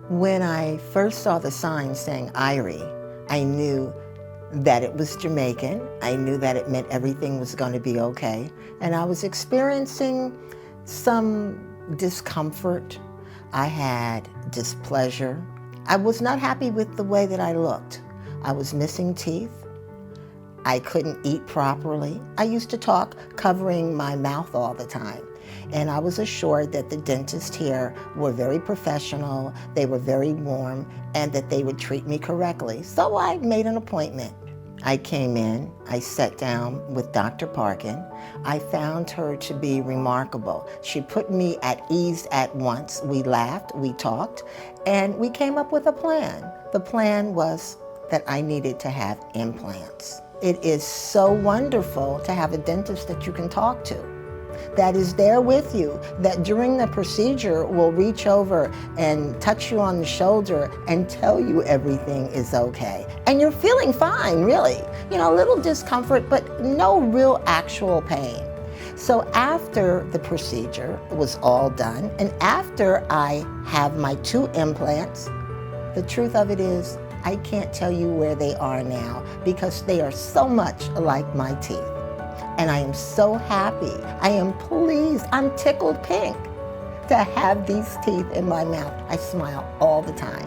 When I first saw the sign saying Irie, I knew that it was Jamaican. I knew that it meant everything was going to be okay. And I was experiencing some discomfort. I had displeasure. I was not happy with the way that I looked. I was missing teeth. I couldn't eat properly. I used to talk covering my mouth all the time. And I was assured that the dentists here were very professional, they were very warm, and that they would treat me correctly. So I made an appointment. I came in, I sat down with Dr. Parkin. I found her to be remarkable. She put me at ease at once. We laughed, we talked, and we came up with a plan. The plan was that I needed to have implants. It is so wonderful to have a dentist that you can talk to, that is there with you, that during the procedure will reach over and touch you on the shoulder and tell you everything is okay. And you're feeling fine, really. You know, a little discomfort, but no real actual pain. So after the procedure was all done, and after I have my 2 implants, the truth of it is, I can't tell you where they are now because they are so much like my teeth. And I am so happy, I am pleased, I'm tickled pink to have these teeth in my mouth. I smile all the time.